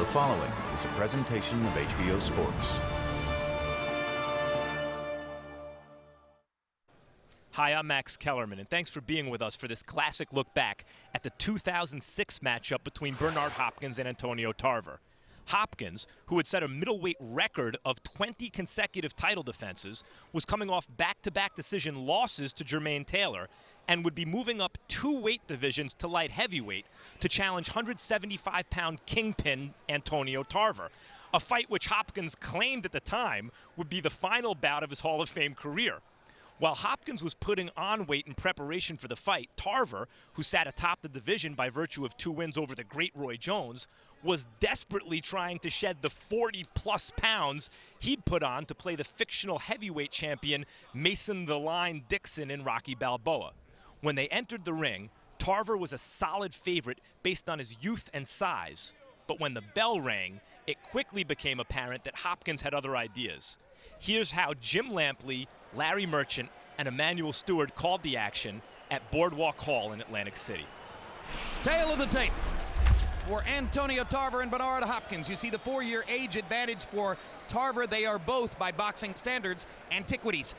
following is a presentation of HBO Sports. Hi, I'm Max Kellerman, and thanks for being with us for this classic look back at the 2006 matchup between Bernard Hopkins and Antonio Tarver. Hopkins, who had set a middleweight record of 20 consecutive title defenses, was coming off back-to-back decision losses to Jermaine Taylor and would be moving up 2 weight divisions to light heavyweight to challenge 175-pound kingpin Antonio Tarver, a fight which Hopkins claimed at the time would be the final bout of his Hall of Fame career. While Hopkins was putting on weight in preparation for the fight, Tarver, who sat atop the division by virtue of 2 wins over the great Roy Jones, was desperately trying to shed the 40-plus pounds he'd put on to play the fictional heavyweight champion Mason the Line Dixon in Rocky Balboa. When they entered the ring, Tarver was a solid favorite based on his youth and size. But when the bell rang, it quickly became apparent that Hopkins had other ideas. Here's how Jim Lampley, Larry Merchant, and Emmanuel Stewart called the action at Boardwalk Hall in Atlantic City. Tail of the tape for Antonio Tarver and Bernard Hopkins. You see the 4-year age advantage for Tarver. They are both, by boxing standards, antiquities.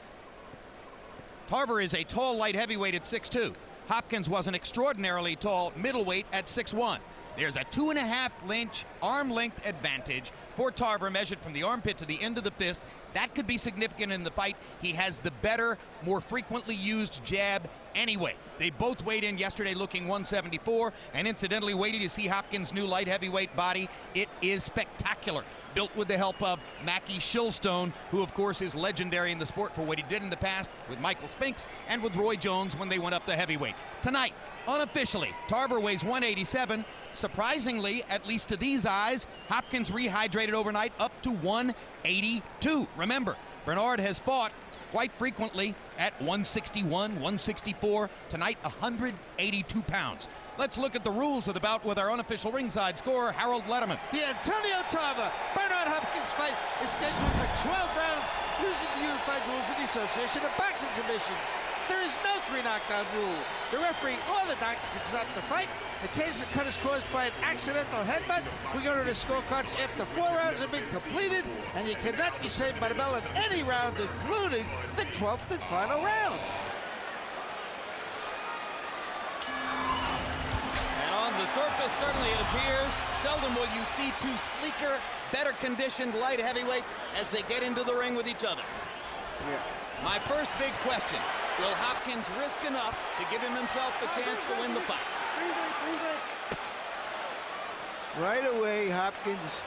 Tarver is a tall light heavyweight at 6'2". Hopkins was an extraordinarily tall middleweight at 6'1". There's a 2.5-inch arm length advantage for Tarver, measured from the armpit to the end of the fist. That could be significant in the fight. He has the better, more frequently used jab anyway. They both weighed in yesterday looking 174, and incidentally, wait till you see Hopkins' new light heavyweight body. It is spectacular. Built with the help of Mackie Shilstone, who of course is legendary in the sport for what he did in the past with Michael Spinks and with Roy Jones when they went up to heavyweight. Tonight, unofficially, Tarver weighs 187. Surprisingly, at least to these eyes, Hopkins rehydrated overnight up to 182. Remember, Bernard has fought quite frequently at 161, 164. Tonight, 182 pounds. Let's look at the rules of the bout with our unofficial ringside scorer, Harold Letterman. The Antonio Tarver Bernard Hopkins fight is scheduled for 12 rounds using the unified rules of the Association of Boxing Commissions. There is no 3 knockdown rule. The referee or the doctor can stop the fight. In case the cut is caused by an accidental headbutt, we go to the scorecards after 4 rounds have been completed, and you cannot be saved by the bell in any round, including the 12th and final round. And on the surface, certainly it appears, seldom will you see 2 sleeker, better conditioned light heavyweights as they get into the ring with each other. Yeah. My first big question, will Hopkins risk enough to give himself the chance to win the fight? Right away, Hopkins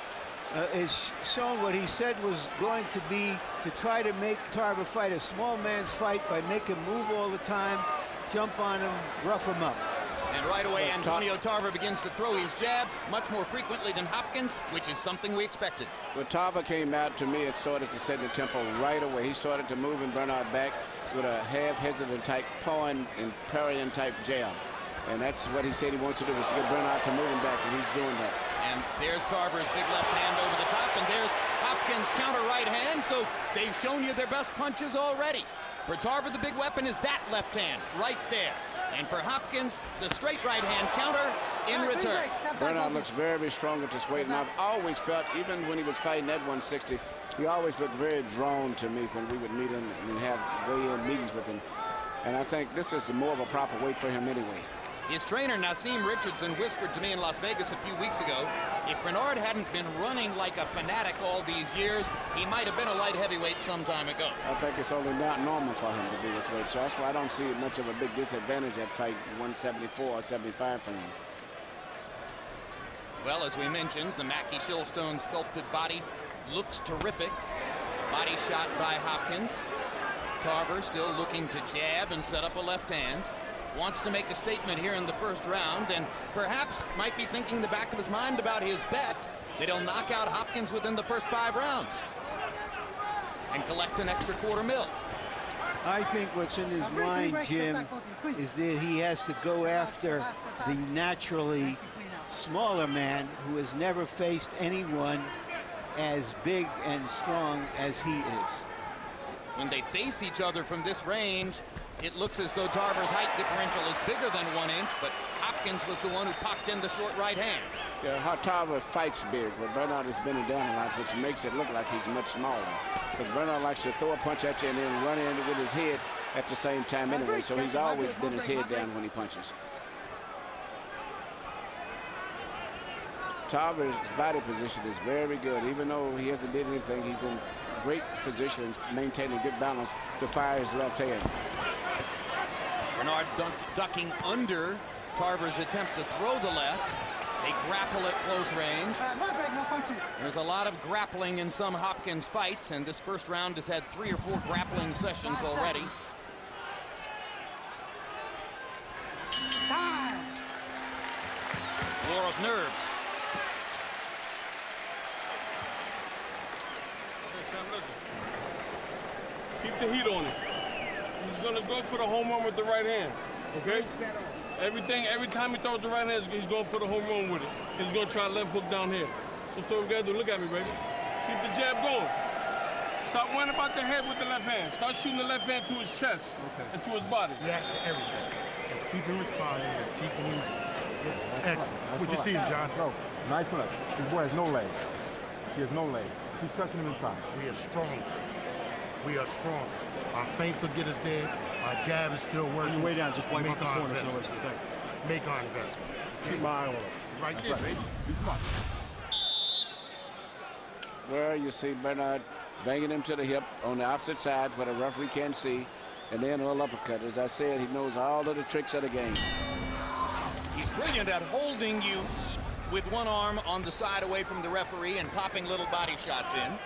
is showing what he said was going to be to try to make Tarver fight a small man's fight by making him move all the time, jump on him, rough him up. And right away, Antonio Tarver begins to throw his jab much more frequently than Hopkins, which is something we expected. When Tarver came out, to me, it started to set the tempo right away. He started to move in Bernard back with a half-hesitant type pawing and parrying type jab. And that's what he said he wants to do, is to get Bernard to move him back, and he's doing that. And there's Tarver's big left hand over the top, and there's Hopkins' counter right hand, so they've shown you their best punches already. For Tarver, the big weapon is that left hand right there. And for Hopkins, the straight right hand counter in return. Bernard looks very strong at this weight, and I've always felt, even when he was fighting at 160, he always looked very drawn to me when we would meet him and have weigh-in meetings with him. And I think this is more of a proper weight for him anyway. His trainer, Nassim Richardson, whispered to me in Las Vegas a few weeks ago, if Bernard hadn't been running like a fanatic all these years, he might have been a light heavyweight some time ago. I think it's only not normal for him to be this weight, so that's why I don't see much of a big disadvantage at fight 174 or 75 for him. Well, as we mentioned, the Mackie Shilstone sculpted body looks terrific. Body shot by Hopkins. Tarver still looking to jab and set up a left hand. Wants to make a statement here in the first round, and perhaps might be thinking in the back of his mind about his bet that he'll knock out Hopkins within the first 5 rounds and collect an extra $250,000. I think what's in his mind, Jim, is that he has to go after the naturally smaller man who has never faced anyone as big and strong as he is. When they face each other from this range, it looks as though Tarver's height differential is bigger than 1 inch, but Hopkins was the one who popped in the short right hand. Yeah, Tarver fights big, but Bernard is bending down a lot, which makes it look like he's much smaller. Because Bernard likes to throw a punch at you and then run in with his head at the same time anyway, so he's always been his head down when he punches. Tarver's body position is very good. Even though he hasn't did anything, he's in great position, maintaining good balance to fire his left hand. Bernard ducking under Tarver's attempt to throw the left. They grapple at close range. There's a lot of grappling in some Hopkins fights, and this first round has had 3 or 4 grappling sessions already. War of nerves. Keep the heat on him. He's gonna go for the home run with the right hand. Okay? Every time he throws the right hand, he's going for the home run with it. He's gonna try left hook down here. So what we gotta do, look at me, baby. Keep the jab going. Stop worrying about the head with the left hand. Start shooting the left hand to his chest and to his body. React to everything. Let's keep him responding. Let's keep him excellent. What you see, John? No, nice one. This boy has no legs. He has no legs. He's touching him inside. We are strong. We are strong. Our feints will get us there. Our jab is still working. You way down, just wipe Make out the our corner. investment. Make our investment. Keep my eye on him. Right That's there, right. baby. Be smart. Where you see Bernard banging him to the hip on the opposite side where the referee can't see, and then a little uppercut. As I said, he knows all of the tricks of the game. He's brilliant at holding you with one arm on the side away from the referee and popping little body shots in.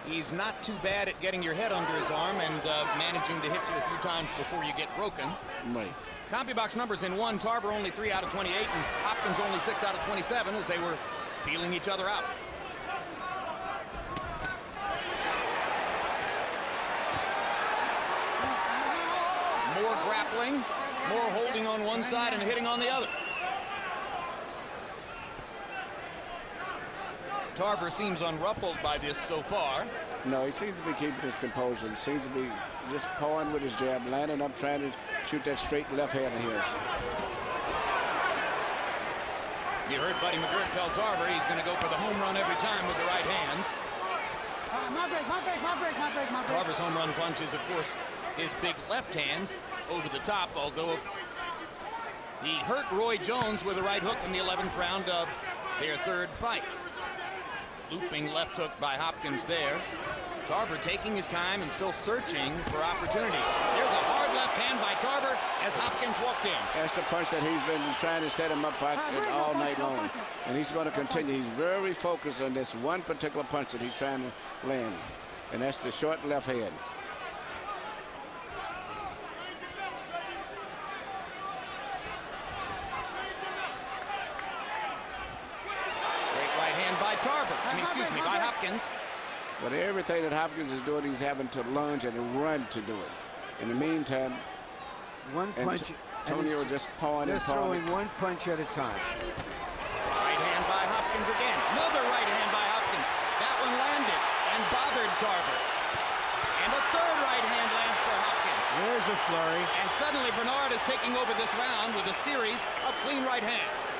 He's not too bad at getting your head under his arm and managing to hit you a few times before you get broken. Right. CompuBox numbers in 1, Tarver only 3 out of 28 and Hopkins only 6 out of 27 as they were feeling each other out. More grappling, more holding on one side and hitting on the other. Tarver seems unruffled by this so far. No, he seems to be keeping his composure. He seems to be just pawing with his jab, landing up, trying to shoot that straight left hand of his. You heard Buddy McGirt tell Tarver he's going to go for the home run every time with the right hand. My break. Tarver's home run punch is, of course, his big left hand over the top, although he hurt Roy Jones with a right hook in the 11th round of their third fight. Looping left hook by Hopkins there. Tarver taking his time and still searching for opportunities. There's a hard left hand by Tarver as Hopkins walked in. That's the punch that he's been trying to set him up for all night long. And he's going to continue. He's very focused on this one particular punch that he's trying to land. And that's the short left hand. By Hopkins. But everything that Hopkins is doing, he's having to lunge and run to do it. In the meantime, one punch. Antonio just pawing and pawing. Throwing one punch at a time. Right hand by Hopkins again. Another right hand by Hopkins. That one landed and bothered Tarver. And a third right hand lands for Hopkins. There's a flurry. And suddenly Bernard is taking over this round with a series of clean right hands.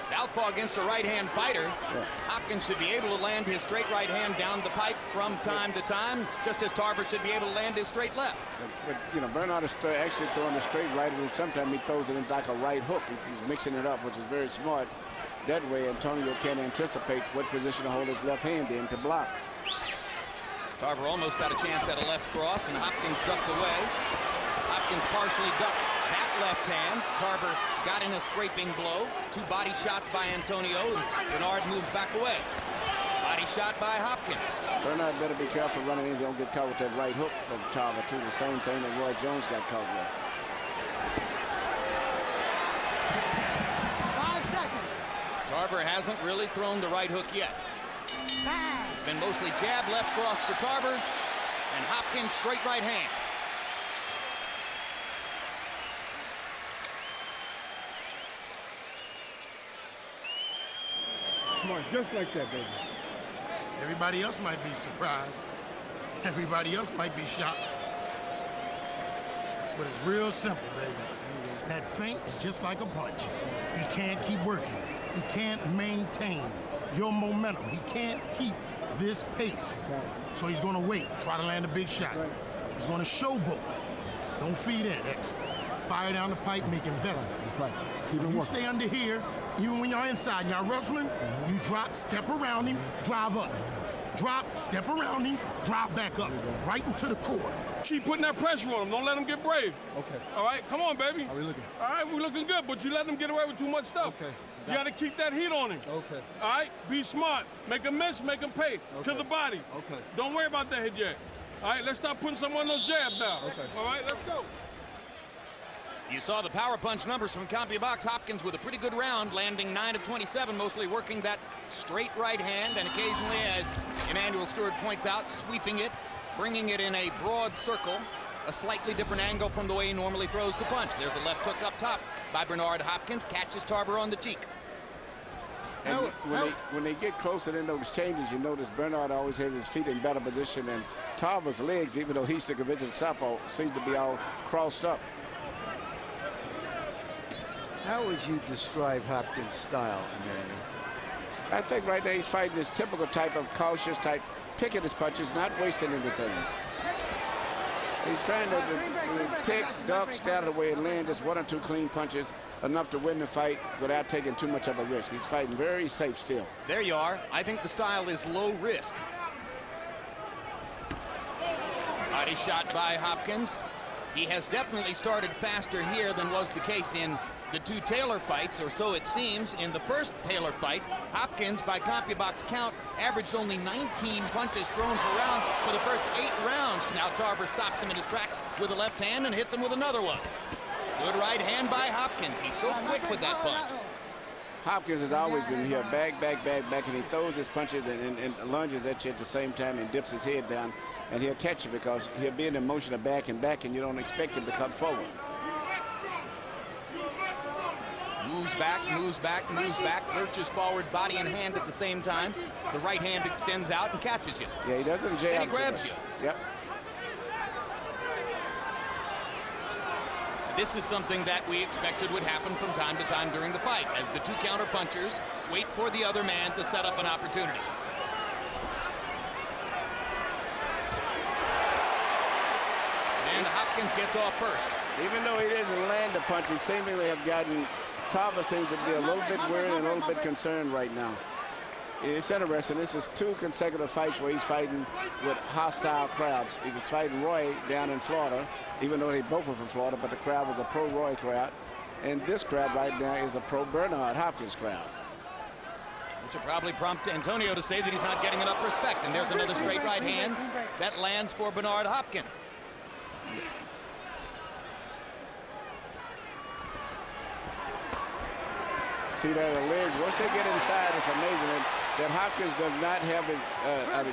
Southpaw against a right-hand fighter. Yeah. Hopkins should be able to land his straight right hand down the pipe from time to time, just as Tarver should be able to land his straight left. But you know, Bernard is actually throwing a straight right, and sometimes he throws it in like a right hook. He's mixing it up, which is very smart. That way, Antonio can't anticipate what position to hold his left hand in to block. Tarver almost got a chance at a left cross, and Hopkins ducked away. Hopkins partially ducks that left hand. Tarver got in a scraping blow. 2 body shots by Antonio, and Bernard moves back away. Body shot by Hopkins. Bernard better be careful running in. Don't get caught with that right hook of Tarver, too. The same thing that Roy Jones got caught with. 5 seconds. Tarver hasn't really thrown the right hook yet. It's been mostly jab left cross for Tarver, and Hopkins straight right hand. Come on, just like that, baby. Everybody else might be surprised. Everybody else might be shocked. But it's real simple, baby. That feint is just like a punch. He can't keep working. He can't maintain your momentum. He can't keep this pace. So he's gonna wait, try to land a big shot. He's gonna showboat. Don't feed in, X. Fire down the pipe, make investments. You stay under here, even when you're inside and you're wrestling, you drop, step around him, drive up. Drop, step around him, drive back up, right into the core. Keep putting that pressure on him. Don't let him get brave. Okay. All right, come on, baby. How we looking? All right, we're looking good, but you let him get away with too much stuff. Okay. You got to keep that heat on him. Okay. All right, be smart. Make him miss, make him pay. To the body. Okay. Don't worry about that hit yet. All right, let's start putting some on those jabs now. Okay. All right, let's go. You saw the power punch numbers from CompuBox. Hopkins with a pretty good round, landing 9 of 27, mostly working that straight right hand, and occasionally, as Emmanuel Stewart points out, sweeping it, bringing it in a broad circle, a slightly different angle from the way he normally throws the punch. There's a left hook up top by Bernard Hopkins, catches Tarver on the cheek. And when they get closer in those changes, you notice Bernard always has his feet in better position, and Tarver's legs, even though he's the conventional southpaw, seems to be all crossed up. How would you describe Hopkins' style, Emmanuel? I think right now he's fighting this typical type of cautious type, picking his punches, not wasting anything. He's trying to pick, duck, stay out of the way, and land just 1 or 2 clean punches, enough to win the fight without taking too much of a risk. He's fighting very safe still. There you are. I think the style is low risk. Body shot by Hopkins. He has definitely started faster here than was the case in the 2 Taylor fights, or so it seems. In the first Taylor fight, Hopkins, by CompuBox count, averaged only 19 punches thrown per round for the first 8 rounds. Now Tarver stops him in his tracks with a left hand and hits him with another one. Good right hand by Hopkins. He's so quick with that punch. Hopkins has always been here, back, and he throws his punches and lunges at you at the same time and dips his head down, and he'll catch you because he'll be in the motion of back, and you don't expect him to come forward. Moves back, lurches forward, body and hand at the same time. The right hand extends out and catches you. Yeah, he doesn't jab. And he grabs you. Yep. This is something that we expected would happen from time to time during the fight, as the 2 counter punchers wait for the other man to set up an opportunity. And Hopkins gets off first. Even though he doesn't land the punch, he seemingly have gotten, Tarver seems to be a little bit worried and a little bit concerned right now. It's interesting. This is 2 consecutive fights where he's fighting with hostile crowds. He was fighting Roy down in Florida, even though they both were from Florida, but the crowd was a pro-Roy crowd. And this crowd right now is a pro-Bernard Hopkins crowd. Which will probably prompt Antonio to say that he's not getting enough respect. And there's another straight right hand that lands for Bernard Hopkins. See there, the legs, once they get inside, it's amazing that Hopkins does not have his,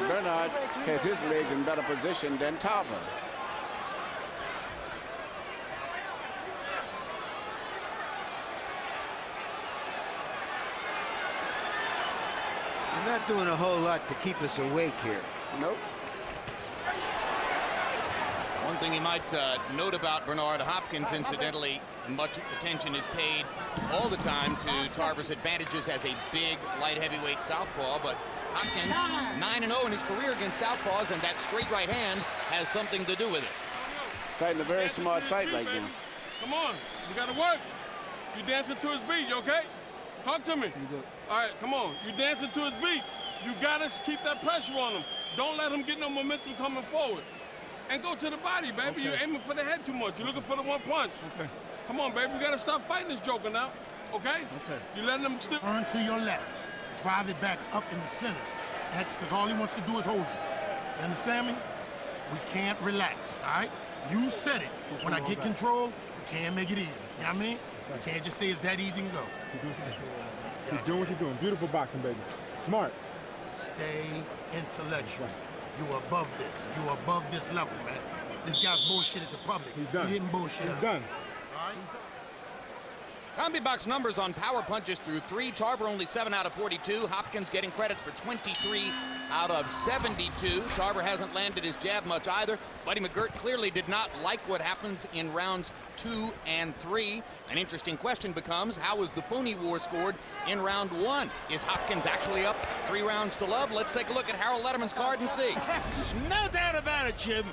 Bernard has his legs in better position than Tarver. They're not doing a whole lot to keep us awake here. Nope. One thing you might note about Bernard Hopkins, incidentally, much attention is paid all the time to Tarver's advantages as a big light heavyweight southpaw, but Hopkins 9-0 in his career against southpaws, and that straight right hand has something to do with it. Fighting a very smart fight right now. Come on, you gotta work. You dancing to his beat, you okay? Talk to me. All right, come on. You dancing to his beat. You gotta keep that pressure on him. Don't let him get no momentum coming forward. And go to the body, baby. Okay. You're aiming for the head too much. You're looking for the 1 punch. Okay. Come on, baby. We gotta stop fighting this joker now. Okay? Okay. You letting him still. Turn to your left. Drive it back up in the center. That's because all he wants to do is hold you. You understand me? We can't relax, all right? You said it. When I get control, we can't make it easy. You know what I mean? We can't just say it's that easy and go. He's doing what you're doing. Beautiful boxing, baby. Smart. Stay intellectual. You're above this. You're above this level, man. This guy's bullshitted the public. He's done. He didn't bullshit us. He's done. All right? CombiBox numbers on power punches through 3. Tarver only 7 out of 42. Hopkins getting credit for 23 out of 72. Tarver hasn't landed his jab much either. Buddy McGirt clearly did not like what happens in rounds 2 and 3. An interesting question becomes, how was the phony war scored in round 1? Is Hopkins actually up 3 rounds to love? Let's take a look at Harold Letterman's card and see. No doubt about it, Jim.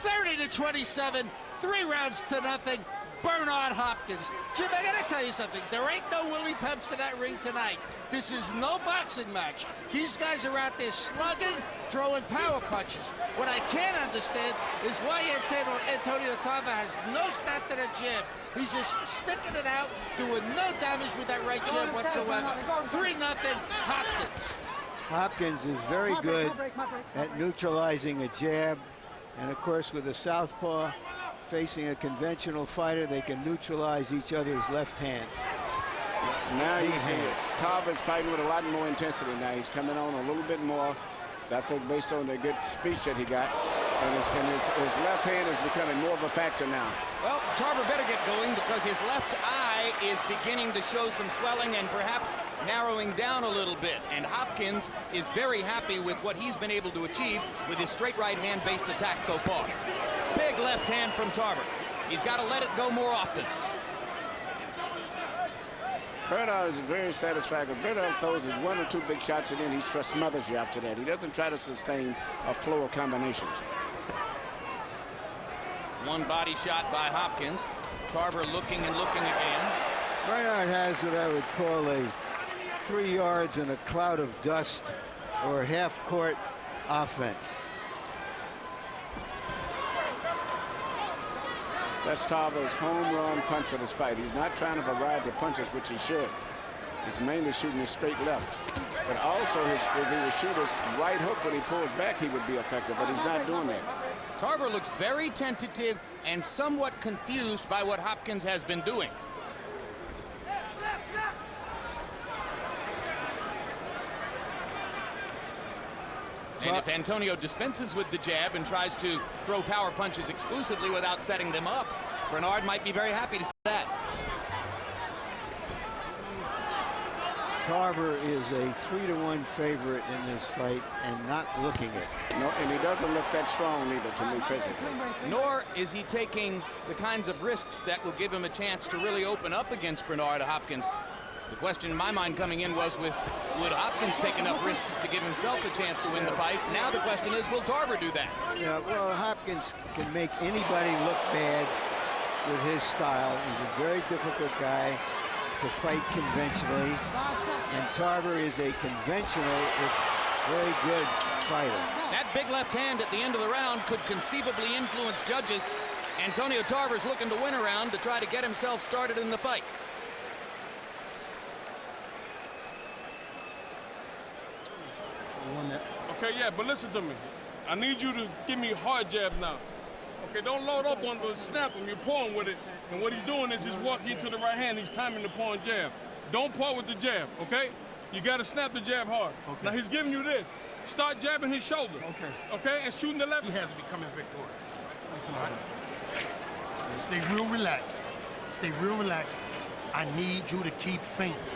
30-27, 3 rounds to nothing. Bernard Hopkins. Jim, I gotta tell you something. There ain't no Willie Peps in that ring tonight. This is no boxing match. These guys are out there slugging, throwing power punches. What I can't understand is why Antonio Tarver has no stop to the jab. He's just sticking it out, doing no damage with that right jab whatsoever. 3-0 Hopkins. Hopkins is very good at neutralizing a jab. And of course, with a southpaw facing a conventional fighter, they can neutralize each other's left hands. Now you see Tarver's fighting with a lot more intensity now. He's coming on a little bit more, I think, based on the good speech that he got. And his left hand is becoming more of a factor now. Well, Tarver better get going because his left eye is beginning to show some swelling and perhaps narrowing down a little bit. And Hopkins is very happy with what he's been able to achieve with his straight right hand-based attack so far. Big left hand from Tarver. He's got to let it go more often. Bernard is very satisfied because Bernard throws his 1 or 2 big shots and then he just smothers you after that. He doesn't try to sustain a flow of combinations. One body shot by Hopkins. Tarver looking and looking again. Bernard has what I would call a 3 yards in a cloud of dust or half-court offense. That's Tarver's home run punch for this fight. He's not trying to variety punches, which he should. He's mainly shooting his straight left. But also, if he would shoot his right hook when he pulls back, he would be effective, but he's not doing that. Tarver looks very tentative and somewhat confused by what Hopkins has been doing. And if Antonio dispenses with the jab and tries to throw power punches exclusively without setting them up, Bernard might be very happy to see that. Tarver is a 3-1 favorite in this fight and not looking it. No, and he doesn't look that strong either to me physically. Nor is he taking the kinds of risks that will give him a chance to really open up against Bernard Hopkins. The question in my mind coming in was, would Hopkins take enough risks to give himself a chance to win the fight? Now the question is, will Tarver do that? Yeah, well, Hopkins can make anybody look bad with his style. He's a very difficult guy to fight conventionally, and Tarver is a conventional, if very good fighter. That big left hand at the end of the round could conceivably influence judges. Antonio Tarver's looking to win a round to try to get himself started in the fight. Okay, yeah, but listen to me. I need you to give me hard jab now. Okay, don't load up on the snap him. You're pulling with it. And what he's doing is he's walking into the right hand. He's timing the paw and jab. Don't paw with the jab, okay? You got to snap the jab hard. Okay. Now he's giving you this. Start jabbing his shoulder. Okay. Okay, and shooting the left. He has becoming victorious. All right? And stay real relaxed. Stay real relaxed. I need you to keep feint.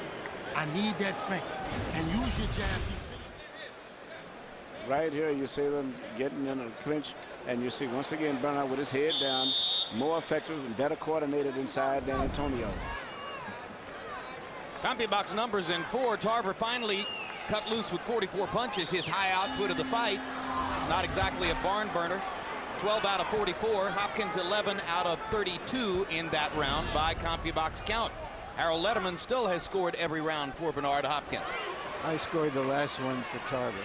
I need that feint. And use your jab. Right here, you see them getting in a clinch, and you see once again Bernard with his head down, more effective and better coordinated inside than Antonio. CombiBox numbers in 4. Tarver finally cut loose with 44 punches, his high output of the fight. It's not exactly a barn burner. 12 out of 44. Hopkins 11 out of 32 in that round by CombiBox count. Harold Letterman still has scored every round for Bernard Hopkins. I scored the last one for Tarver.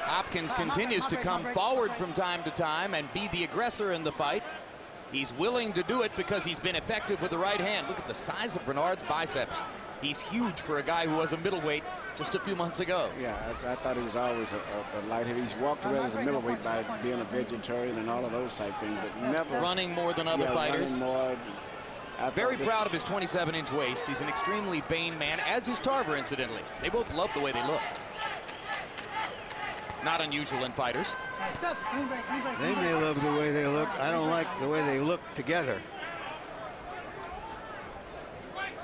Hopkins continues to come forward from time to time and be the aggressor in the fight. He's willing to do it because he's been effective with the right hand. Look at the size of Bernard's biceps. He's huge for a guy who was a middleweight just a few months ago. Yeah, I thought he was always a light heavy. He's walked around as a middleweight by being a vegetarian and all of those type things, but never running more than other fighters. Running more. Very proud of his 27-inch waist. He's an extremely vain man, as is Tarver, incidentally. They both love the way they look. Not unusual in fighters. Stop. Clean break, clean break, They clean may break. love the way they look. I don't like the way they look together.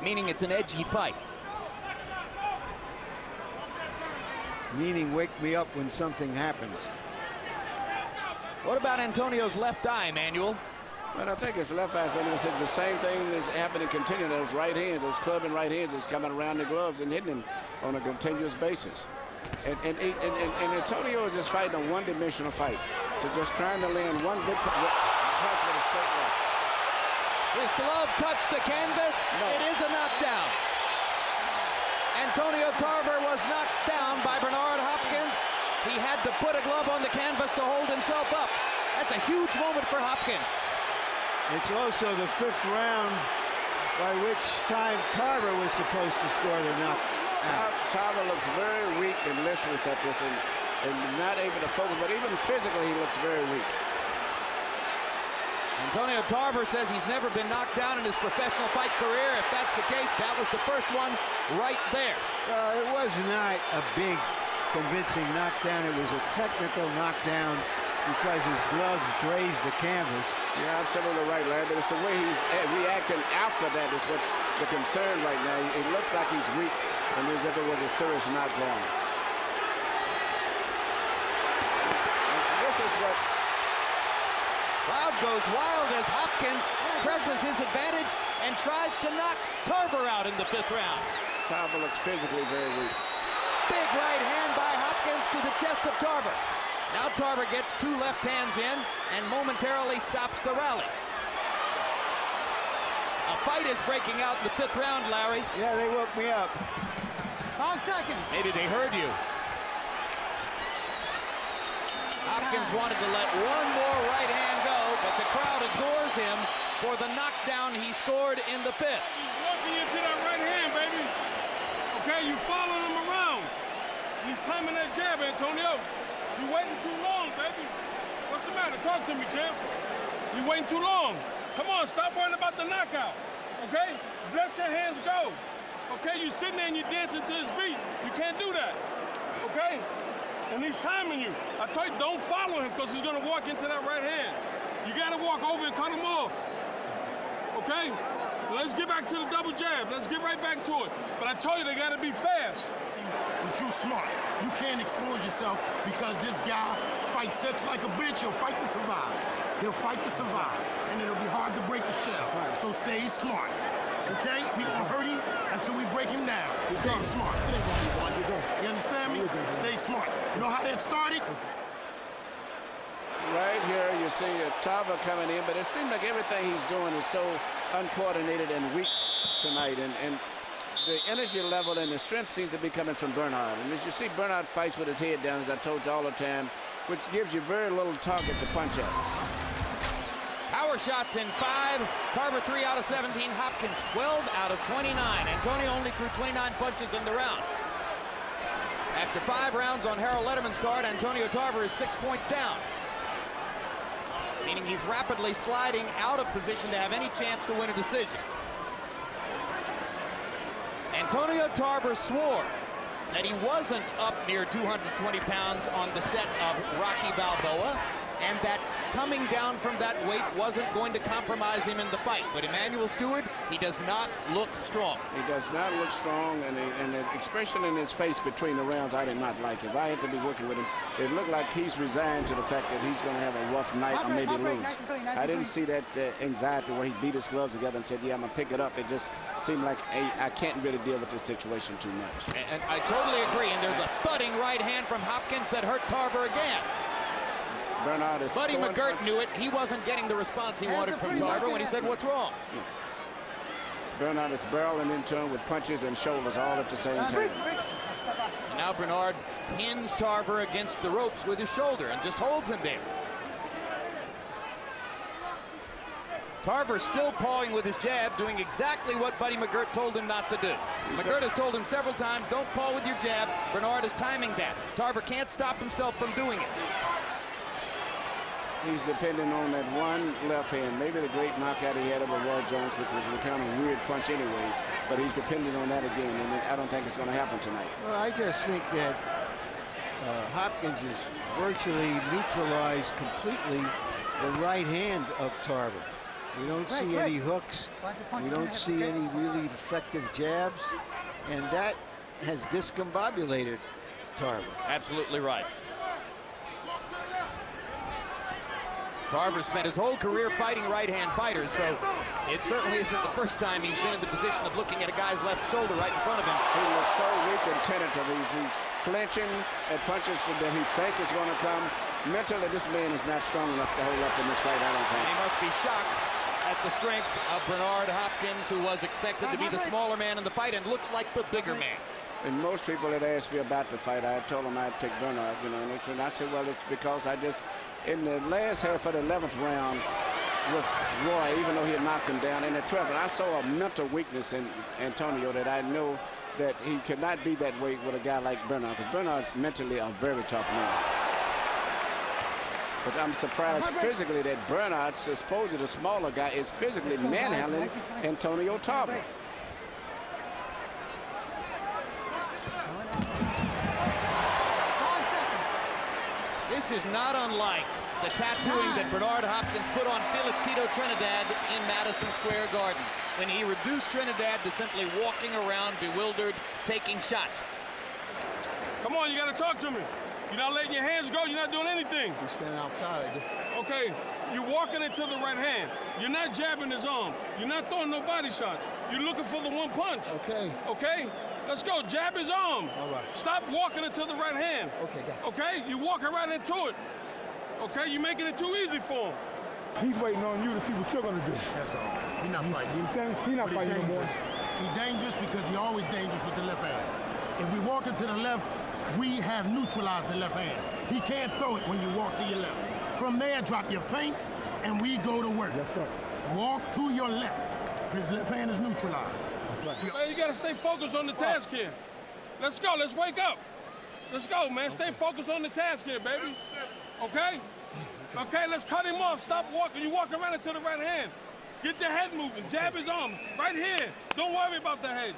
Meaning it's an edgy fight. Meaning wake me up when something happens. What about Antonio's left eye, Manuel? But I think his left eye is the same thing that's happening continually. Those right hands, those clubbing right hands that's coming around the gloves and hitting him on a continuous basis. And Antonio is just fighting a one-dimensional fight. To just trying to land one good punch with a straight right. His glove touched the canvas. No. It is a knockdown. Antonio Tarver was knocked down by Bernard Hopkins. He had to put a glove on the canvas to hold himself up. That's a huge moment for Hopkins. It's also the 5th round by which time Tarver was supposed to score the knockout. Tarver looks very weak and listless at this and not able to focus, but even physically he looks very weak. Antonio Tarver says he's never been knocked down in his professional fight career. If that's the case, that was the first one right there. It was not a big, convincing knockdown. It was a technical knockdown because his gloves grazed the canvas. You're absolutely right, Larry, but it's the way he's reacting after that is what's the concern right now. It looks like he's weak and as if it was a serious knockdown. And this is what... Crowd goes wild as Hopkins presses his advantage and tries to knock Tarver out in the 5th round. Tarver looks physically very weak. Big right hand by Hopkins to the chest of Tarver. Now Tarver gets 2 left hands in and momentarily stops the rally. A fight is breaking out in the 5th round, Larry. Yeah, they woke me up. 5 seconds. Maybe they heard you. Hopkins wanted to let one more right hand go, but the crowd adores him for the knockdown he scored in the 5th. He's walking into that right hand, baby. Okay, you following him around. He's timing that jab, Antonio. You waiting too long, baby. What's the matter? Talk to me, champ. You waiting too long. Come on, stop worrying about the knockout. Okay? Let your hands go. Okay, you sitting there and you're dancing to his beat. You can't do that. Okay? And he's timing you. I told you, don't follow him because he's going to walk into that right hand. You got to walk over and cut him off. Okay? Let's get back to the double jab. Let's get right back to it. But I told you, they got to be fast. But you're smart. You can't expose yourself because this guy fights such like a bitch. He'll fight to survive. He'll fight to survive. And it'll be hard to break the shell. So stay smart. Okay? We gonna hurt him until we break him down. Stay smart. It ain't gonna be one. You understand me? Stay smart. You know how that started? Right here, you see Tarver coming in, but it seems like everything he's doing is so uncoordinated and weak tonight. And the energy level and the strength seems to be coming from Bernard. And as you see, Bernard fights with his head down, as I told you all the time, which gives you very little target to punch at. Power shots in 5. Tarver 3 out of 17. Hopkins 12 out of 29. Antonio only threw 29 punches in the round. After 5 rounds on Harold Letterman's card, Antonio Tarver is 6 points down. Meaning he's rapidly sliding out of position to have any chance to win a decision. Antonio Tarver swore that he wasn't up near 220 pounds on the set of Rocky Balboa, and that coming down from that weight wasn't going to compromise him in the fight. But Emmanuel Stewart, he does not look strong. He does not look strong, and the expression in his face between the rounds, I did not like. If I had to be working with him, it looked like he's resigned to the fact that he's going to have a rough night or maybe lose. I didn't see that anxiety where he beat his gloves together and said, yeah, I'm going to pick it up. It just seemed like, hey, I can't really deal with this situation too much. And I totally agree, and there's a thudding right hand from Hopkins that hurt Tarver again. Bernard is Buddy McGirt knew it. He wasn't getting the response he wanted from Tarver when he said, what's wrong? Yeah. Bernard is barreling into him with punches and shoulders all at the same time. Now Bernard pins Tarver against the ropes with his shoulder and just holds him there. Tarver still pawing with his jab, doing exactly what Buddy McGirt told him not to do. McGirt has told him several times, don't paw with your jab. Bernard is timing that. Tarver can't stop himself from doing it. he's depending on that one left hand. Maybe the great knockout he had over Roy Jones, which was a kind of weird punch anyway, but he's depending on that again, and I don't think it's going to happen tonight. Well, I just think that Hopkins has virtually neutralized completely the right hand of Tarver. We don't see any hooks. We don't see any really effective jabs, and that has discombobulated Tarver. Absolutely right. Tarver spent his whole career fighting right-hand fighters, so it certainly isn't the first time he's been in the position of looking at a guy's left shoulder right in front of him. He was so weak and tentative. He's flinching at punches that he thinks is going to come. Mentally, this man is not strong enough to hold up in this fight, I don't think. He must be shocked at the strength of Bernard Hopkins, who was expected to be the smaller man in the fight and looks like the bigger man. And most people that asked me about the fight, I told them I'd pick Bernard, you know, and I said, well, it's because I just, in the last half of the 11th round with Roy, even though he had knocked him down in the 12th, I saw a mental weakness in Antonio that I know that he could not be that way with a guy like Bernard, because Bernard's mentally a very tough man. But I'm surprised physically that Bernard, supposedly the smaller guy, is physically manhandling Antonio Tarver. This is not unlike the tattooing that Bernard Hopkins put on Felix Tito Trinidad in Madison Square Garden, when he reduced Trinidad to simply walking around bewildered, taking shots. Come on, you got to talk to me. You're not letting your hands go. You're not doing anything. You're standing outside. Okay, you're walking into the right hand. You're not jabbing his arm. You're not throwing no body shots. You're looking for the one punch. Okay. Okay? Let's go. Jab his arm. All right. Stop walking into the right hand. Okay, gotcha. Okay? You walking right into it. Okay? You're making it too easy for him. He's waiting on you to see what you're going to do. That's all. He's not fighting. You understand? He's not But fighting no more. He's dangerous because he's always dangerous with the left hand. If we walk into the left, we have neutralized the left hand. He can't throw it when you walk to your left. From there, drop your feints, and we go to work. Yes, sir. Walk to your left. His left hand is neutralized. That's right. Man, you got to stay focused on the task here. Let's go. Let's wake up. Let's go, man. Stay focused on the task here, baby. Okay? Okay, let's cut him off. Stop walking. You walk around into the right hand. Get the head moving. Jab his arm. Right here. Don't worry about the head.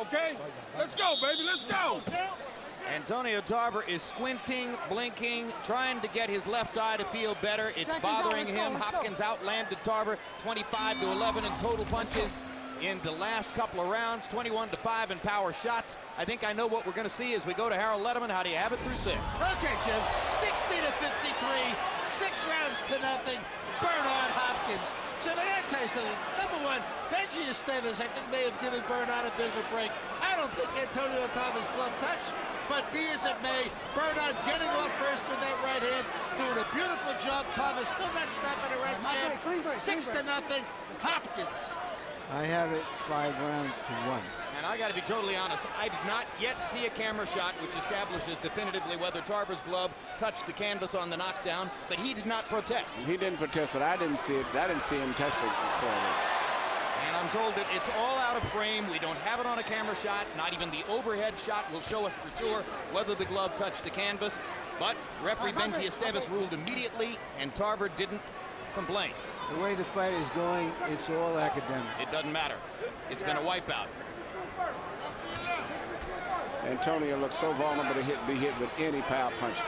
Okay? Let's go, baby. Let's go. Antonio Tarver is squinting, blinking, trying to get his left eye to feel better. It's bothering him. Hopkins outlanded Tarver 25-11 in total punches in the last couple of rounds, 21-5 in power shots. I think I know what we're going to see as we go to Harold Letterman. How do you have it through 6? Okay, Jim. 60-53, 6 rounds to nothing. Bernard Hopkins. Jim, I gotta tell you something. Number one, Benji Esteves, I think, may have given Bernard a bit of a break. I don't think Antonio Tarver's glove touched, but be as it may, Bernard getting off first with that right hand, doing a beautiful job. Tarver still not snapping a right jab. 6-0, Hopkins. I have it 5 rounds to 1. And I got to be totally honest, I did not yet see a camera shot which establishes definitively whether Tarver's glove touched the canvas on the knockdown, but he did not protest. He didn't protest, but I didn't see it. I didn't see him touch it before. And I'm told that it's all out of frame. We don't have it on a camera shot. Not even the overhead shot will show us for sure whether the glove touched the canvas. But referee Benji Esteves ruled immediately, and Tarver didn't complain. The way the fight is going, it's all academic. It doesn't matter. It's been a wipeout. Antonio looks so vulnerable to be hit with any power punch.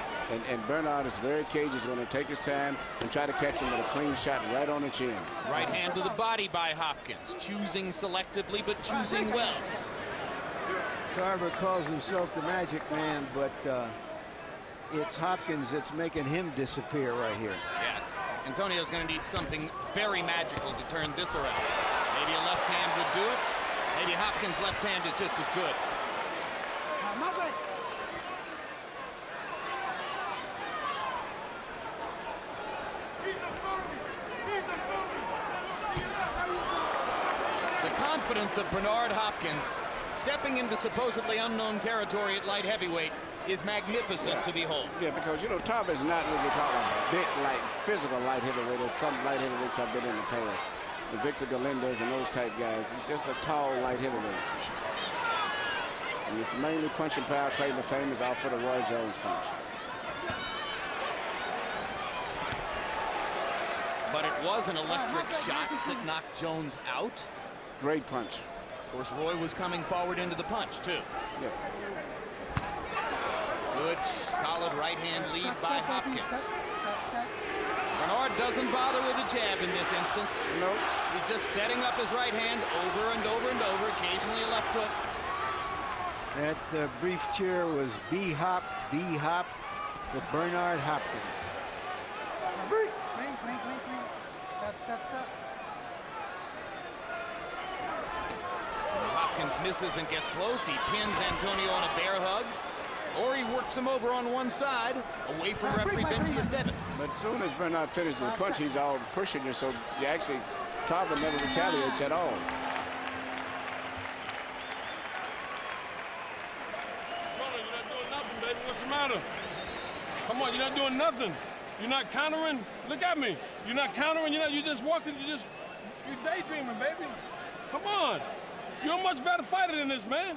And Bernard is very cagey. He's going to take his time and try to catch him with a clean shot right on the chin. Right hand to the body by Hopkins. Choosing selectively, but choosing well. Tarver calls himself the magic man, but it's Hopkins that's making him disappear right here. Yeah, Antonio's going to need something very magical to turn this around. Maybe a left hand would do it. Maybe Hopkins' left hand is just as good. The confidence of Bernard Hopkins stepping into supposedly unknown territory at light heavyweight is magnificent to behold. Yeah, because, you know, Tarver is not what we call a big, physical light heavyweight, as some light heavyweights have been in the past. The Victor Galindas and those type guys. He's just a tall light heavyweight. And it's mainly punching power. Claim to fame is out for the Roy Jones punch. But it was an electric shot that knocked Jones out. Great punch. Of course, Roy was coming forward into the punch, too. Yeah. Good, solid right-hand lead by Hopkins. Bernard doesn't bother with a jab in this instance. Nope. He's just setting up his right hand over and over and over, occasionally a left hook. That brief cheer was B-hop for Bernard Hopkins. Stop. Hopkins misses and gets close. He pins Antonio on a bear hug. Or he works him over on one side, away from referee Benji Esteves. But as soon as Bernard finishes the punch, he's all pushing you, so you actually, Tarver never retaliates at all. You're not doing nothing, baby. What's the matter? Come on, you're not doing nothing. You're not countering. Look at me. You're not countering. You're just walking. You're daydreaming, baby. Come on. You're a much better fighter than this, man.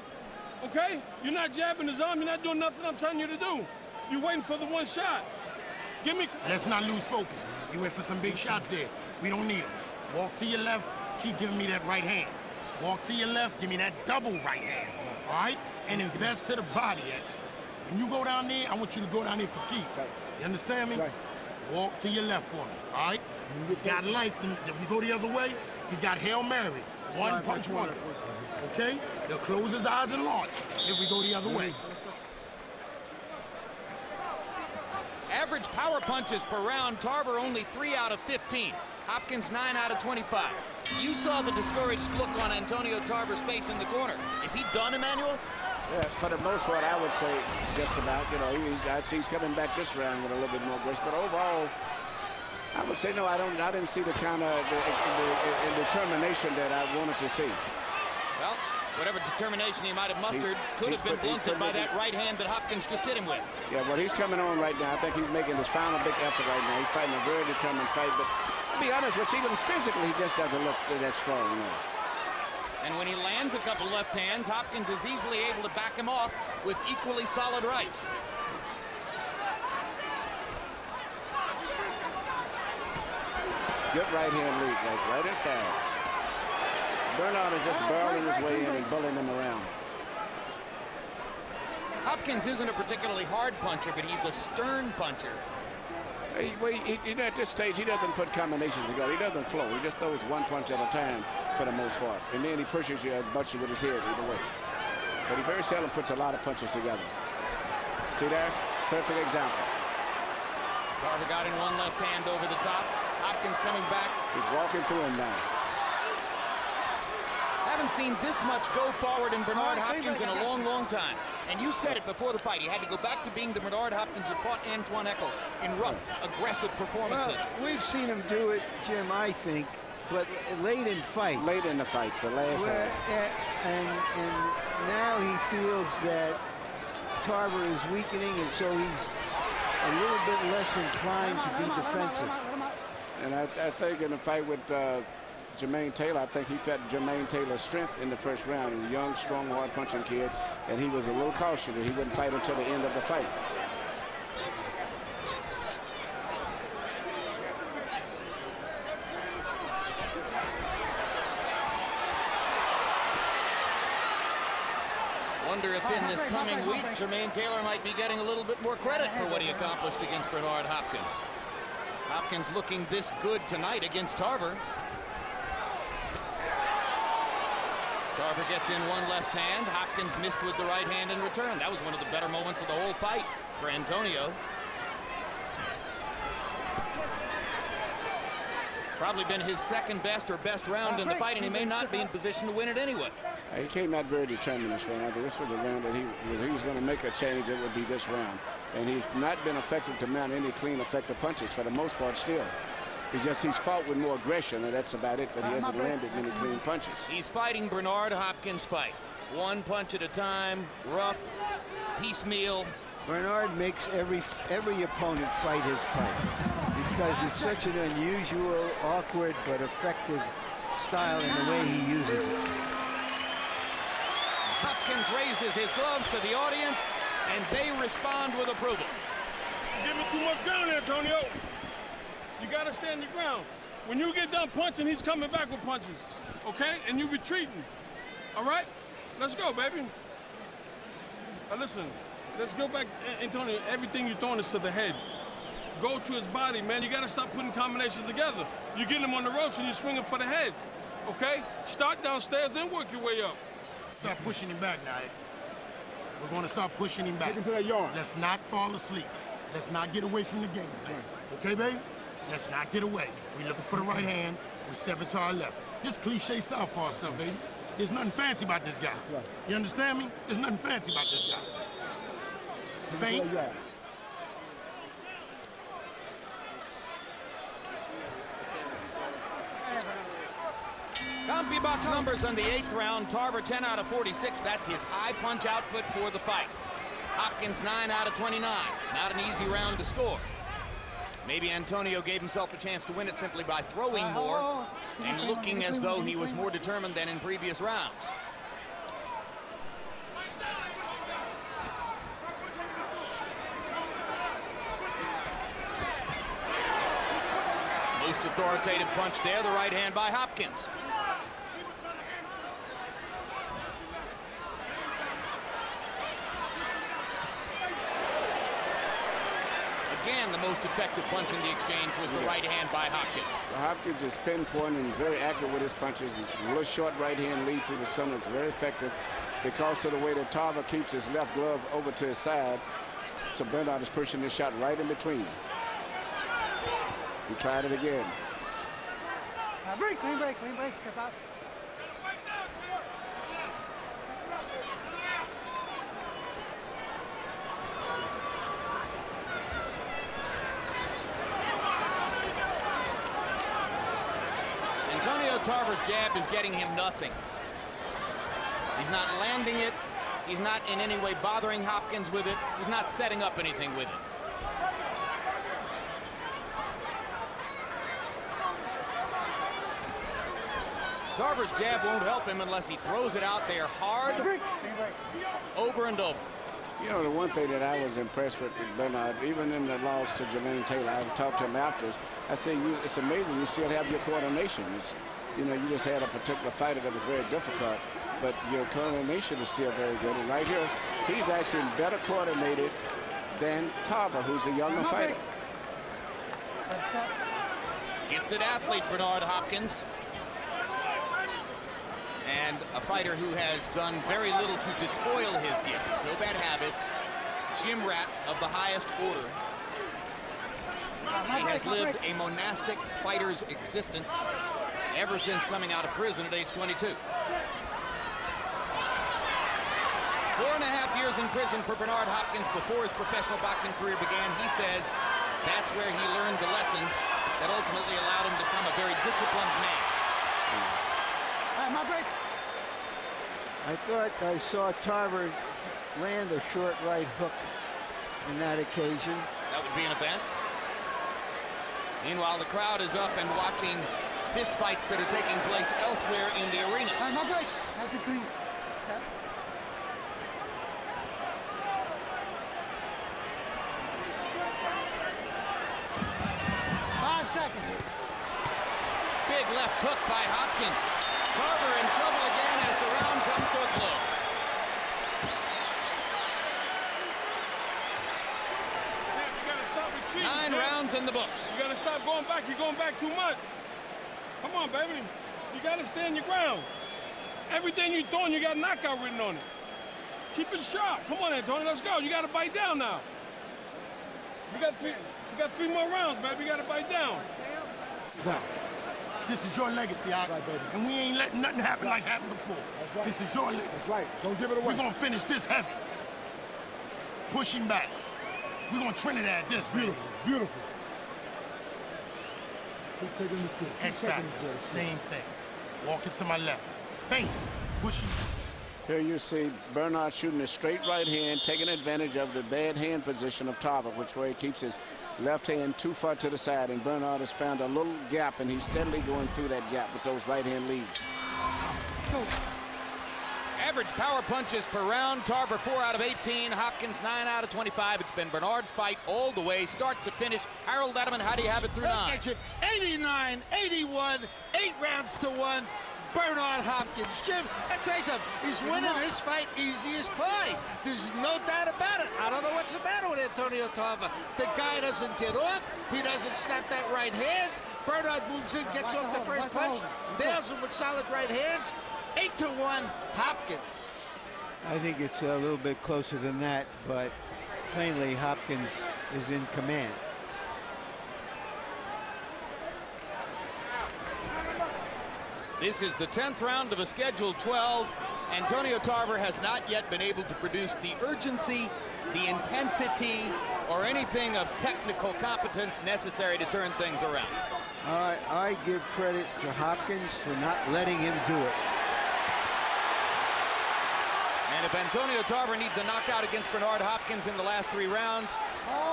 Okay? You're not jabbing his arm. You're not doing nothing I'm telling you to do. You're waiting for the one shot. Give me... Let's not lose focus. You went for some big shots there. We don't need them. Walk to your left. Keep giving me that right hand. Walk to your left. Give me that double right hand. All right? And invest to the body, X. When you go down there, I want you to go down there for keeps. You understand me? Right. Walk to your left for me. All right? He's got life. If we go the other way, he's got Hail Mary. One punch wonder. Okay? He'll close his eyes and launch if we go the other way. Average power punches per round, Tarver only 3 out of 15. Hopkins 9 out of 25. You saw the discouraged look on Antonio Tarver's face in the corner. Is he done, Emmanuel? Yeah, for the most part, I would say just about. You know, he's coming back this round with a little bit more grace. But overall, I would say no. I didn't see the kind of the determination that I wanted to see. Well, whatever determination he might have mustered could have been blunted by that right hand that Hopkins just hit him with. Yeah, well, he's coming on right now. I think he's making his final big effort right now. He's fighting a very determined fight. But to be honest with you, even physically, he just doesn't look that strong. No. And when he lands a couple left hands, Hopkins is easily able to back him off with equally solid rights. Good right hand lead, right inside. Bernard is just barreling his way in and bullying him around. Hopkins isn't a particularly hard puncher, but he's a stern puncher. At this stage, he doesn't put combinations together. He doesn't flow. He just throws one punch at a time for the most part. And then he pushes you and butts you with his head either way. But he very seldom puts a lot of punches together. See there? Perfect example. Tarver got in one left hand over the top. Hopkins coming back. He's walking through him now. Haven't seen this much go forward in Bernard Hopkins in a long, long time. And you said it before the fight. He had to go back to being the Bernard Hopkins who fought Antoine Eccles in rough, aggressive performances. Well, we've seen him do it, Jim, I think, but late in fights. Late in the fights, the last and now he feels that Tarver is weakening, and so he's a little bit less inclined to be defensive. And I think in the fight with Jermaine Taylor, I think he felt Jermaine Taylor's strength in the first round. He's a young, strong, hard-punching kid, and he was a little cautious that he wouldn't fight until the end of the fight. Wonder if in this coming week, Jermaine Taylor might be getting a little bit more credit for what he accomplished against Bernard Hopkins. Hopkins looking this good tonight against Tarver. Tarver gets in one left hand. Hopkins missed with the right hand in return. That was one of the better moments of the whole fight for Antonio. It's probably been his second best or best round in the fight, and he may not be in position to win it anyway. He came out very determined this round. This was a round that he was going to make a change. It would be this round. And he's not been effective to mount any clean, effective punches for the most part still. He's fought with more aggression, and that's about it, but he hasn't landed many clean punches. He's fighting Bernard Hopkins' fight. One punch at a time, rough, piecemeal. Bernard makes every opponent fight his fight because it's such an unusual, awkward, but effective style in the way he uses it. Hopkins raises his gloves to the audience, and they respond with approval. You're giving too much ground, Antonio. You got to stand your ground. When you get done punching, he's coming back with punches, okay? And you retreating, all right? Let's go, baby. Now listen, let's go back, Antonio. Everything you're throwing is to the head. Go to his body, man. You got to stop putting combinations together. You're getting him on the ropes and you're swinging for the head, okay? Start downstairs, then work your way up. Start pushing him back now, X. We're going to start pushing him back. Take him to that yard. Let's not fall asleep. Let's not get away from the game. Okay, babe? Let's not get away. We're looking for the right hand. We step into our left. Just cliche southpaw stuff, baby. There's nothing fancy about this guy. Right. You understand me? There's nothing fancy about this guy. Feint. CompuBox numbers on the 8th round. Tarver 10 out of 46. That's his high punch output for the fight. Hopkins 9 out of 29. Not an easy round to score. Maybe Antonio gave himself a chance to win it simply by throwing more and looking as though he was more determined than in previous rounds. Most authoritative punch there, the right hand by Hopkins. Again, the most effective punch in the exchange was the right hand by Hopkins. Well, Hopkins is pinpoint and very accurate with his punches. His real short right hand lead through the center is very effective because of the way that Tarver keeps his left glove over to his side. So Bernard is pushing this shot right in between. He tried it again. Break, clean break, step out. Antonio Tarver's jab is getting him nothing. He's not landing it. He's not in any way bothering Hopkins with it. He's not setting up anything with it. Tarver's jab won't help him unless he throws it out there hard, over and over. You know, the one thing that I was impressed with Bernard, even in the loss to Jermaine Taylor, I talked to him afterwards. I said, it's amazing you still have your coordination. You know, you just had a particular fighter that was very difficult, but your coordination is still very good. And right here, he's actually better coordinated than Tarver, who's a younger fighter. Step. Gifted athlete, Bernard Hopkins. And a fighter who has done very little to despoil his gifts. No bad habits. Gym rat of the highest order. He has lived a monastic fighter's existence ever since coming out of prison at age 22. 4.5 years in prison for Bernard Hopkins before his professional boxing career began. He says that's where he learned the lessons that ultimately allowed him to become a very disciplined man. My break. I thought I saw Tarver land a short right hook in that occasion. That would be an event. Meanwhile, the crowd is up and watching fist fights that are taking place elsewhere in the arena. My break. Nice and clean. Step. Big left hook by Hopkins. Tarver in trouble again as the round comes to a close. You gotta stop retreating. 9 rounds in the books. You gotta stop going back. You're going back too much. Come on, baby. You gotta stand your ground. Everything you're throwing, you got knockout written on it. Keep it sharp. Come on, Antonio. Let's go. You gotta bite down now. You got 3 more rounds, baby. You gotta bite down. This is your legacy, all right, baby. And we ain't letting nothing happen like happened before. Right. This is your legacy. That's right. Don't give it away. We're gonna finish this heavy. Pushing back. We're gonna Trinidad this, baby. Beautiful. Keep taking this good. X factor, same thing. Walking to my left. Feint. Pushing. Here you see Bernard shooting a straight right hand, taking advantage of the bad hand position of Tarver, which way he keeps his left hand too far to the side, and Bernard has found a little gap, and he's steadily going through that gap with those right hand leads. Average power punches per round. Tarver 4 out of 18. Hopkins 9 out of 25. It's been Bernard's fight all the way, start to finish. Harold Edelman, how do you have it through 9? 89, 81, 8 rounds to 1. Bernard Hopkins. Jim, I'd say something. He's winning this fight easy as pie. There's no doubt about it. I don't know what's the matter with Antonio Tarver. The guy doesn't get off. He doesn't snap that right hand. Bernard moves in, gets off the first punch. Nails him with solid right hands. 8-1, Hopkins. I think it's a little bit closer than that, but plainly Hopkins is in command. This is the 10th round of a scheduled 12. Antonio Tarver has not yet been able to produce the urgency, the intensity, or anything of technical competence necessary to turn things around. I give credit to Hopkins for not letting him do it. And if Antonio Tarver needs a knockout against Bernard Hopkins in the last 3 rounds,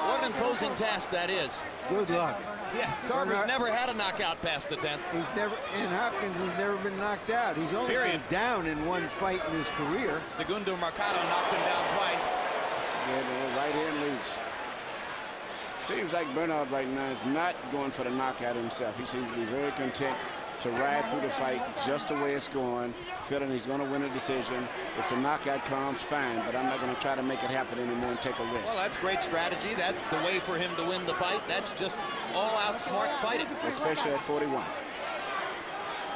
what an imposing task that is. Good luck. Yeah, Tarver's never had a knockout past the 10th. And Hopkins has never been knocked out. He's only been down in 1 fight in his career. Segundo Mercado knocked him down twice. Right hand leads. Seems like Bernard right now is not going for the knockout himself. He seems to be very content to ride through the fight just the way it's going, feeling he's going to win a decision. If the knockout comes, fine, but I'm not going to try to make it happen anymore and take a risk. Well, that's great strategy. That's the way for him to win the fight. That's just all-out smart fighting. Especially at 41.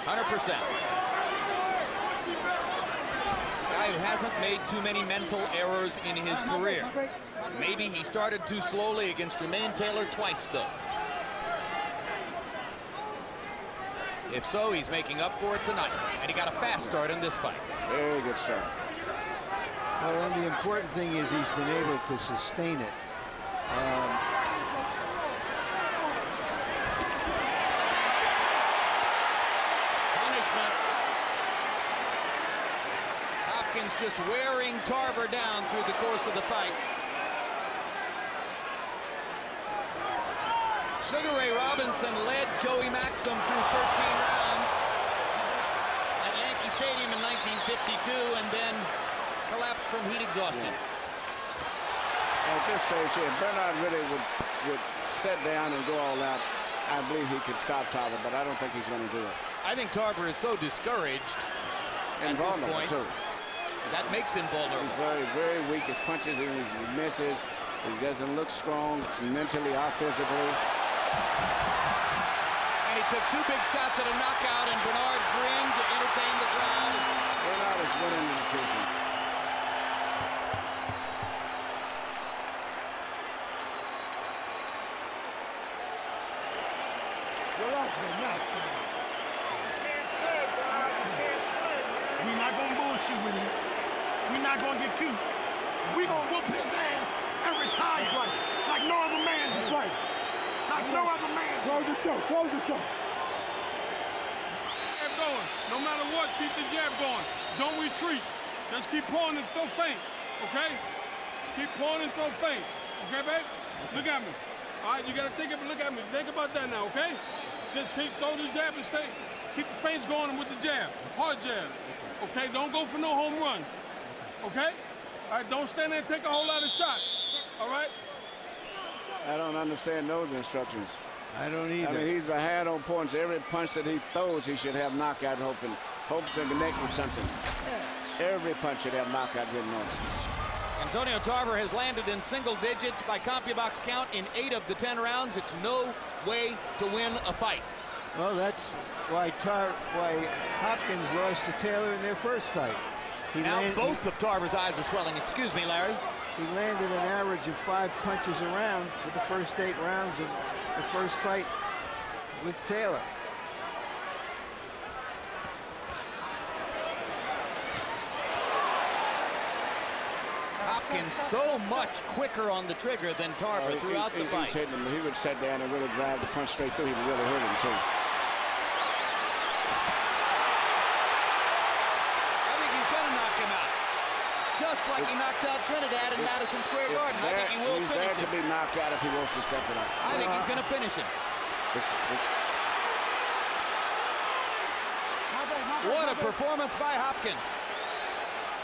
100%. Guy who hasn't made too many mental errors in his career. Maybe he started too slowly against Jermaine Taylor twice, though. If so, he's making up for it tonight. And he got a fast start in this fight. Very good start. Well, and the important thing is he's been able to sustain it. Punishment. Hopkins just wearing Tarver down through the course of the fight. Sugar Ray Robinson led Joey Maxim through 13 rounds at Yankee Stadium in 1952 and then collapsed from heat exhaustion. At this stage here, Bernard really would sit down and go all out. I believe he could stop Tarver, but I don't think he's going to do it. I think Tarver is so discouraged and at this point. Too. That makes him vulnerable. He's very, very weak. His punches and his misses. He doesn't look strong mentally or physically. And he took 2 big shots at a knockout, and Bernard grinned to entertain the crowd. Bernard is winning the decision. We're not gonna bullshit with him. We're not gonna get cute. We're gonna whoop his ass and retire. That's right. Like no other man. That's right. Like no other man. Close the show. Close the show. Jab going. No matter what, keep the jab going. Don't retreat. Just keep pulling and throw feint. Okay? Keep pulling and throw feint. Okay, babe? Look at me. All right, you gotta think of it. Look at me. Think about that now, okay? Just keep throw the jab and stay. Keep the feints going with the jab. Hard jab. Okay? Don't go for no home runs. Okay? All right, don't stand there and take a whole lot of shots. All right? I don't understand those instructions. I don't either. I mean, he's behind on points. Every punch that he throws, he should have knockout hopes to connect with something. Every punch should have knockout written on it. Antonio Tarver has landed in single digits by CompuBox count in 8 of the 10 rounds. It's no way to win a fight. Well, that's why Hopkins lost to Taylor in their first fight. Now both of Tarver's eyes are swelling. Excuse me, Larry. He landed an average of 5 punches a round for the first 8 rounds of the first fight with Taylor. Hopkins so much quicker on the trigger than Tarver throughout the fight. He would sit down and really drive the punch straight through. He would really hurt him, too. I think he's going to knock him out. Just like he knocked out Trinidad in Madison Square Garden. I think he will finish him. He's there to be knocked out if he wants to step it up. I think he's going to finish him. What a performance by Hopkins.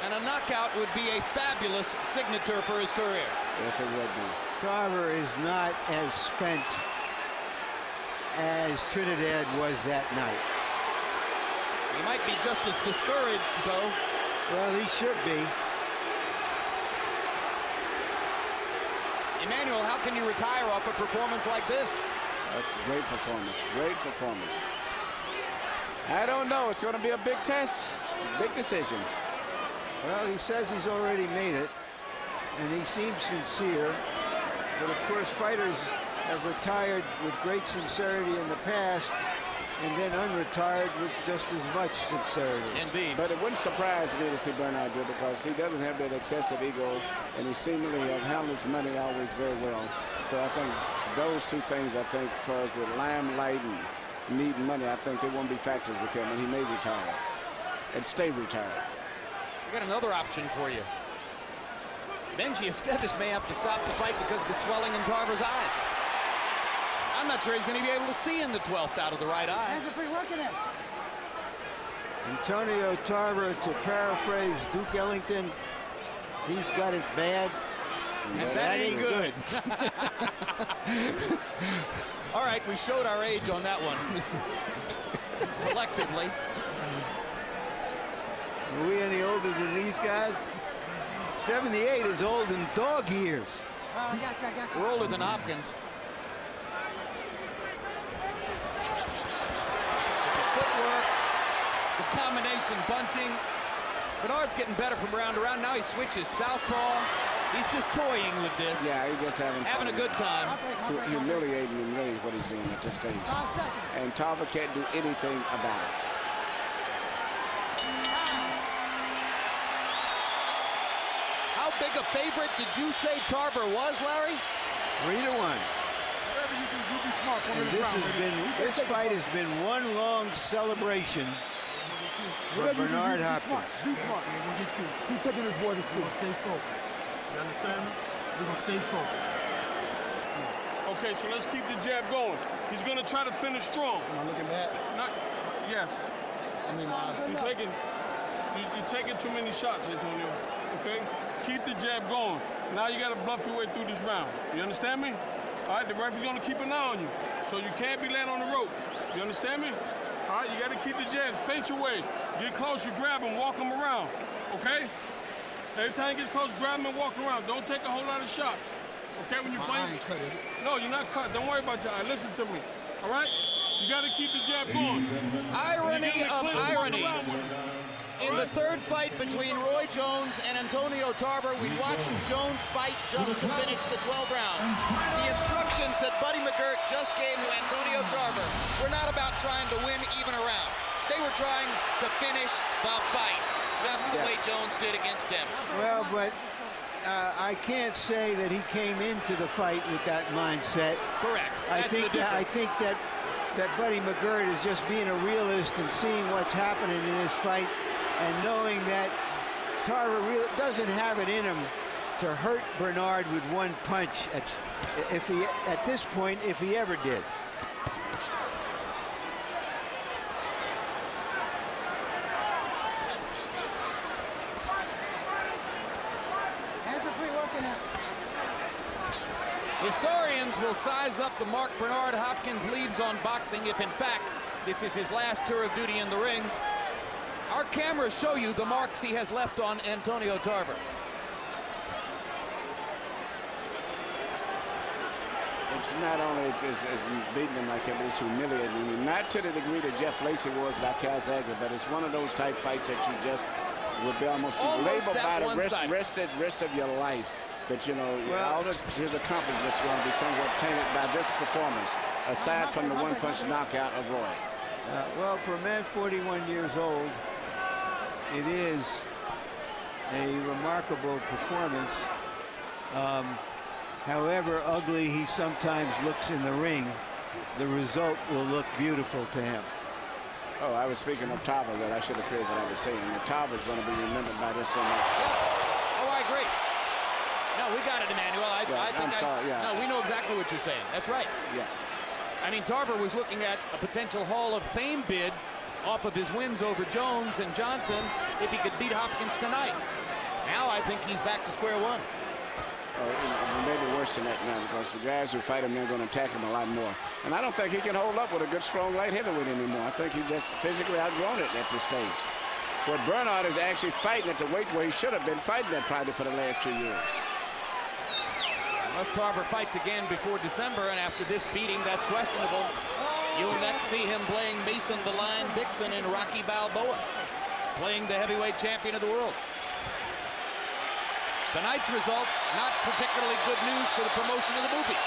And a knockout would be a fabulous signature for his career. Yes, it would be. Tarver is not as spent as Trinidad was that night. He might be just as discouraged, though. Well, he should be. Emmanuel, how can you retire off a performance like this? That's a great performance. Great performance. I don't know. It's going to be a big test. Big decision. Well, he says he's already made it, and he seems sincere. But, of course, fighters have retired with great sincerity in the past and then unretired with just as much sincerity. Indeed. But it wouldn't surprise me to see Bernard do it because he doesn't have that excessive ego, and he seemingly have handled his money always very well. So I think those two things, I think, as far as the limelight and needing money, I think they won't be factors with him, and he may retire and stay retired. We got another option for you. Benji Esteves may have to stop the fight because of the swelling in Tarver's eyes. I'm not sure he's going to be able to see in the 12th out of the right eye. Hands are free, working it. Antonio Tarver, to paraphrase Duke Ellington, he's got it bad. And that ain't good. All right, we showed our age on that one. Collectively. Are we any older than these guys? 78 is old in dog years. I got you. We're older than Hopkins. Footwork, the combination bunching. Bernard's getting better from round to round. Now he switches southpaw. He's just toying with this. Yeah, he's just having a good time. Humiliating in the ring is what he's doing at this stage. And Tarver can't do anything about it. How big a favorite did you say Tarver was, Larry? 3-1. And this fight has been one long celebration for Bernard Hopkins. Keep taking this boy to school. Stay focused. You understand me? We're going to stay focused. Okay, so let's keep the jab going. He's going to try to finish strong. Am I looking bad? Yes. I mean, you're taking too many shots, Antonio. Okay? Keep the jab going. Now you got to bluff your way through this round. You understand me? All right, the referee's going to keep an eye on you. So you can't be laying on the rope. You understand me? All right, you got to keep the jab. Feint your way. Get close, you grab him, walk him around. Okay? Every time he gets close, grab him and walk around. Don't take a whole lot of shots. Okay, when you fight? No, you're not cut. Don't worry about your eye. Listen to me. All right? You got to keep the jab going. Irony of ironies. In the third fight between Roy Jones and Antonio Tarver, we watched Jones fight just to finish the 12 rounds. The instructions that Buddy McGirt just gave to Antonio Tarver were not about trying to win even a round. They were trying to finish the fight, just the way Jones did against them. Well, but I can't say that he came into the fight with that mindset. Correct. I think that Buddy McGirt is just being a realist and seeing what's happening in this fight and knowing that Tarver really doesn't have it in him to hurt Bernard with one punch at this point, if he ever did. Hands are free, working it. Historians will size up the mark Bernard Hopkins leaves on boxing if, in fact, this is his last tour of duty in the ring. Our cameras show you the marks he has left on Antonio Tarver. It's not only it's beating him like him, but it's humiliating him. Not to the degree that Jeff Lacey was by Calzaghe, but it's one of those type fights that you just would be almost labeled by the rest of your life. But, you know, all his accomplishments are going to be somewhat tainted by this performance, aside from the one-punch knockout of Roy. Well, for a man 41 years old, it is a remarkable performance. However ugly he sometimes looks in the ring, the result will look beautiful to him. Oh, I was speaking of Tarver, but I should have cleared what I was saying. The Tarver's going to be remembered by this so much. Yeah. Oh, I agree. No, we got it, Emmanuel. I'm sorry, yeah. No, we know exactly what you're saying. That's right. Yeah. I mean, Tarver was looking at a potential Hall of Fame bid off of his wins over Jones and Johnson if he could beat Hopkins tonight. Now I think he's back to square one. Maybe worse than that now, because the guys who fight him, they're going to attack him a lot more. And I don't think he can hold up with a good, strong light heavyweight anymore. I think he just physically outgrown it at this stage. Where Bernard is actually fighting at the weight where he should have been fighting at probably for the last few years. Unless Tarver fights again before December, and after this beating, that's questionable. You'll next see him playing Mason the Lion Dixon in Rocky Balboa, playing the heavyweight champion of the world. Tonight's result, not particularly good news for the promotion of the movie.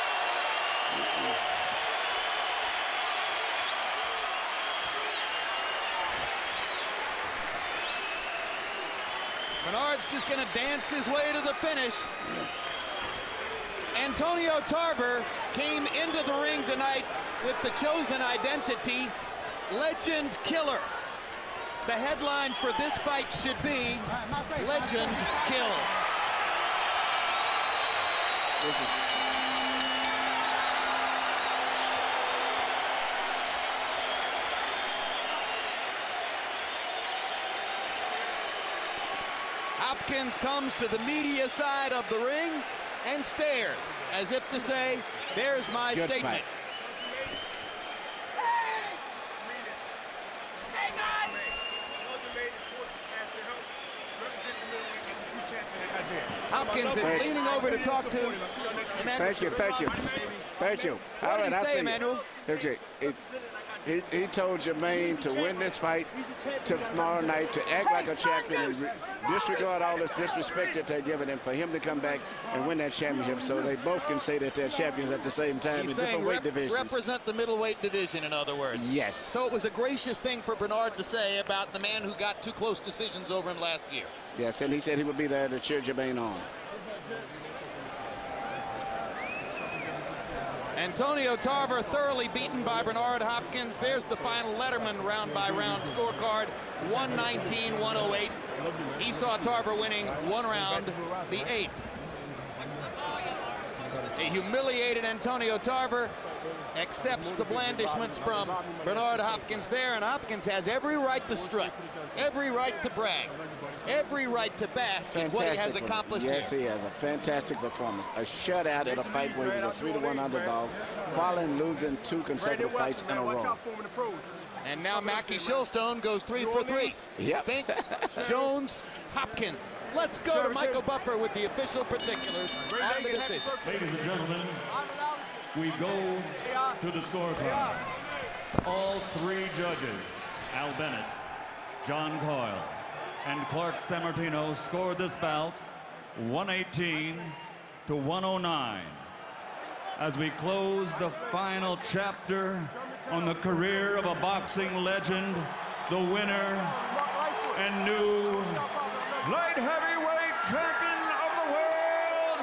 Bernard's just going to dance his way to the finish. Antonio Tarver came into the ring tonight with the chosen identity, Legend Killer. The headline for this fight should be Legend Kills. Hopkins comes to the media side of the ring and stares, as if to say, there's my Good statement. fight. Hopkins is leaning over to talk to Emmanuel. Thank you. What did he say, Emmanuel? Okay, he told Jermaine to win this fight tomorrow night, to act like a champion and disregard all this disrespect that they're giving him, for him to come back and win that championship, so they both can say that they're champions at the same time in different weight divisions. Represent the middleweight division, in other words. Yes. So it was a gracious thing for Bernard to say about the man who got two close decisions over him last year. Yes, and he said he would be there to cheer Jermaine on. Antonio Tarver thoroughly beaten by Bernard Hopkins. There's the final Letterman round-by-round scorecard, 119-108. He saw Tarver winning one round, the 8th. A humiliated Antonio Tarver accepts the blandishments from Bernard Hopkins there, and Hopkins has every right to strut, every right to brag, every right to bask in what he has accomplished here. Yes, he has a fantastic performance. A shutout in a fight where he was a 3-1 underdog, following losing 2 consecutive fights in a row. And now Mackie Shilstone goes 3 for 3. Yep. Spinks, Jones, Hopkins. Let's go to Michael Buffer with the official particulars on the decision. Ladies and gentlemen, we go to the scorecard. All 3 judges, Al Bennett, John Coyle, and Clark Sammartino, scored this bout 118 to 109. As we close the final chapter on the career of a boxing legend, the winner and new light heavyweight champion of the world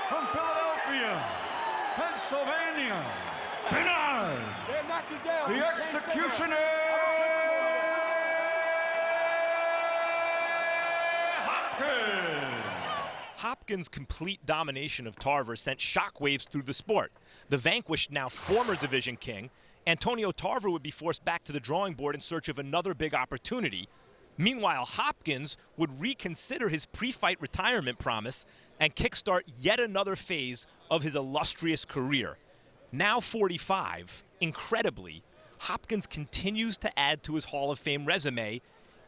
from Philadelphia, Pennsylvania, Bernard, the Executioner Hopkins. Hopkins' complete domination of Tarver sent shockwaves through the sport. The vanquished, now former division king, Antonio Tarver, would be forced back to the drawing board in search of another big opportunity. Meanwhile, Hopkins would reconsider his pre-fight retirement promise and kickstart yet another phase of his illustrious career. Now 45, incredibly, Hopkins continues to add to his Hall of Fame resume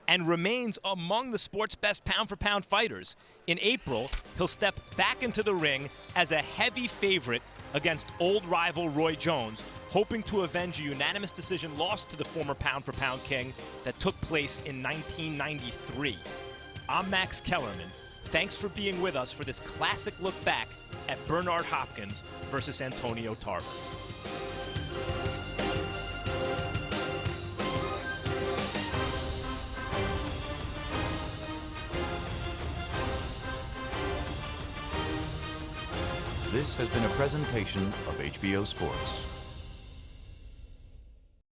and remains among the sport's best pound-for-pound fighters. In April, he'll step back into the ring as a heavy favorite against old rival Roy Jones, hoping to avenge a unanimous decision loss to the former pound-for-pound king that took place in 1993. I'm Max Kellerman. Thanks for being with us for this classic look back at Bernard Hopkins versus Antonio Tarver. This has been a presentation of HBO Sports.